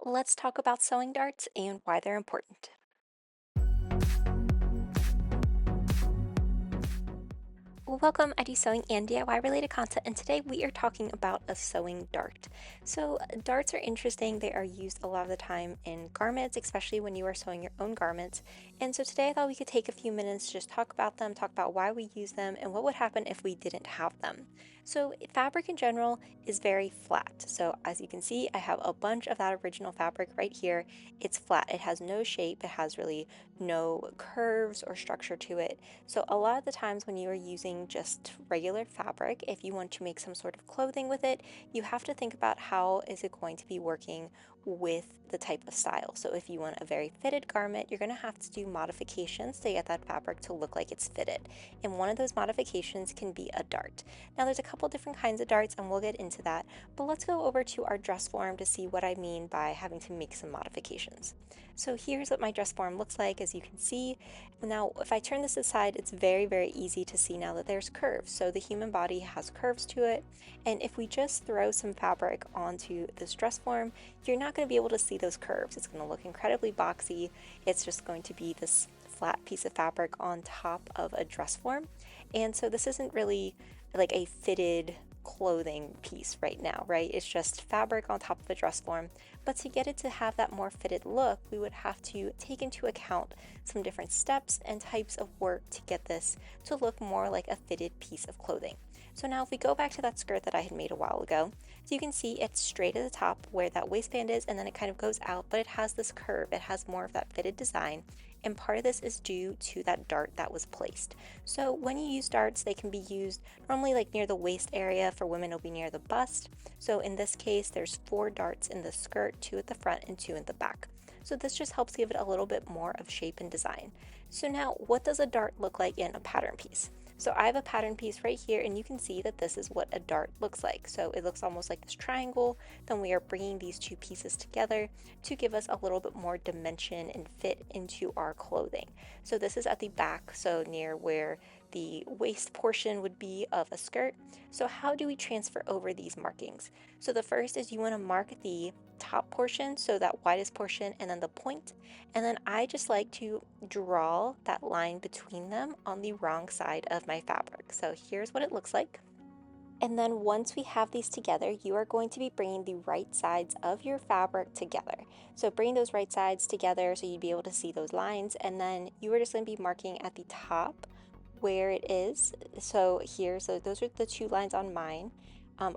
Let's talk about sewing darts and why they're important. Welcome, I do sewing and DIY related content, and today we are talking about a sewing dart. Darts are interesting. They are used a lot of the time in garments, especially when you are sewing your own garments. And so today I thought we could take a few minutes to just talk about them, talk about why we use them, and what would happen if we didn't have them. Fabric in general is very flat. So, as you can see, I have a bunch of that original fabric right here. It's flat, it has no shape, it has really no curves or structure to it. So a lot of the times when you are using just regular fabric, if you want to make some sort of clothing with it, you have to think about how is it going to be working with the type of style. So if you want a very fitted garment, you're going to have to do modifications to get that fabric to look like it's fitted. And one of those modifications can be a dart. Now there's a couple different kinds of darts and we'll get into that, but let's go over to our dress form to see what I mean by having to make some modifications. So here's what my dress form looks like. As you can see, now, if I turn this aside, it's very, very easy to see now that there's curves. So the human body has curves to it. And if we just throw some fabric onto this dress form, you're not going to be able to see those curves. It's going to look incredibly boxy. It's just going to be this flat piece of fabric on top of a dress form. And so this isn't really like a fitted clothing piece right now, right? It's just fabric on top of a dress form. But to get it to have that more fitted look, we would have to take into account some different steps and types of work to get this to look more like a fitted piece of clothing. So now if we go back to that skirt that I had made a while ago, so you can see it's straight at the top where that waistband is, and then it kind of goes out, but it has this curve. It has more of that fitted design. And part of this is due to that dart that was placed. So when you use darts, they can be used normally like near the waist area. For women, it'll be near the bust. So in this case, there's 4 darts in the skirt, 2 at the front and 2 in the back. So this just helps give it a little bit more of shape and design. So now, what does a dart look like in a pattern piece? So I have a pattern piece right here, and you can see that this is what a dart looks like. So it looks almost like this triangle. Then we are bringing these two pieces together to give us a little bit more dimension and fit into our clothing. So this is at the back, so near where the waist portion would be of a skirt. So how do we transfer over these markings? So the first is you want to mark the top portion, so that widest portion, and then the point. And then I just like to draw that line between them on the wrong side of my fabric. So here's what it looks like. And then once we have these together, you are going to be bringing the right sides of your fabric together. So bring those right sides together so you'd be able to see those lines. And then you are just going to be marking at the top where it is. So here, so those are the 2 lines on mine.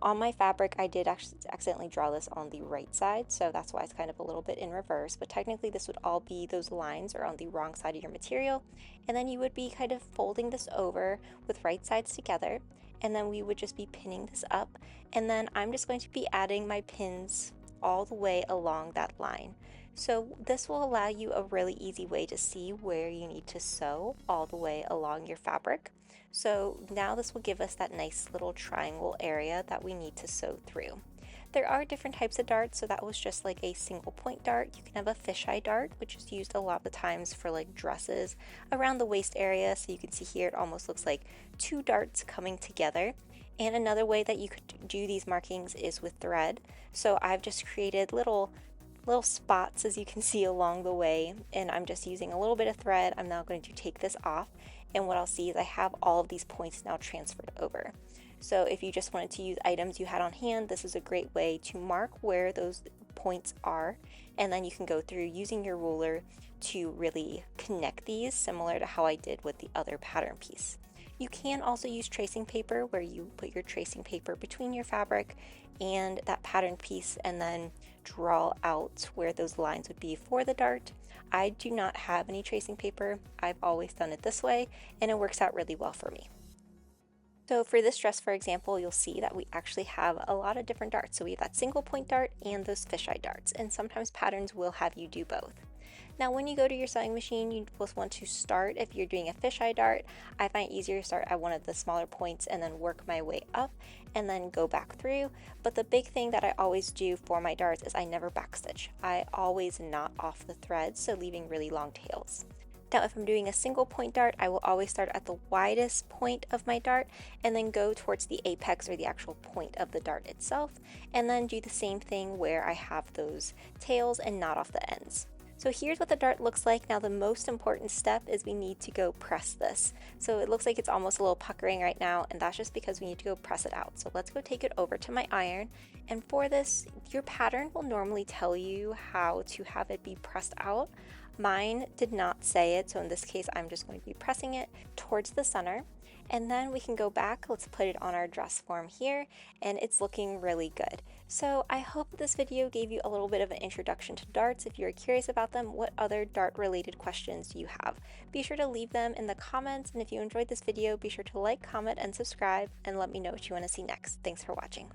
On my fabric, I did actually accidentally draw this on the right side, so that's why it's kind of a little bit in reverse, but technically this would all be, those lines are on the wrong side of your material, and then you would be kind of folding this over with right sides together, and then we would just be pinning this up, and then I'm just going to be adding my pins all the way along that line. So this will allow you a really easy way to see where you need to sew all the way along your fabric. So now this will give us that nice little triangle area that we need to sew through. There are different types of darts, so that was just like a single point dart. You can have a fisheye dart, which is used a lot of the times for like dresses around the waist area. So you can see here it almost looks like 2 darts coming together. And another way that you could do these markings is with thread. So I've just created little spots, as you can see, along the way, and I'm just using a little bit of thread. I'm now going to take this off, and what I'll see is I have all of these points now transferred over. So if you just wanted to use items you had on hand, this is a great way to mark where those points are, and then you can go through using your ruler to really connect these, similar to how I did with the other pattern piece. You can also use tracing paper, where you put your tracing paper between your fabric and that pattern piece and then draw out where those lines would be for the dart. I do not have any tracing paper. I've always done it this way, and it works out really well for me. So for this dress, for example, you'll see that we actually have a lot of different darts. So we have that single point dart and those fisheye darts, and sometimes patterns will have you do both. Now, when you go to your sewing machine, you will want to start, if you're doing a fisheye dart, I find it easier to start at one of the smaller points and then work my way up and then go back through. But the big thing that I always do for my darts is I never backstitch. I always knot off the threads, so leaving really long tails. Now, if I'm doing a single point dart, I will always start at the widest point of my dart and then go towards the apex or the actual point of the dart itself, and then do the same thing where I have those tails and not off the ends. So here's what the dart looks like. Now the most important step is we need to go press this. So it looks like it's almost a little puckering right now, and that's just because we need to go press it out. So let's go take it over to my iron, and for this, your pattern will normally tell you how to have it be pressed out. Mine did not say it, so in this case I'm just going to be pressing it towards the center, and then we can go back. Let's put it on our dress form here, and it's looking really good. So I hope this video gave you a little bit of an introduction to darts. If you're curious about them, what other dart related questions do you have? Be sure to leave them in the comments, and if you enjoyed this video, be sure to like, comment, and subscribe, and let me know what you want to see next. Thanks for watching.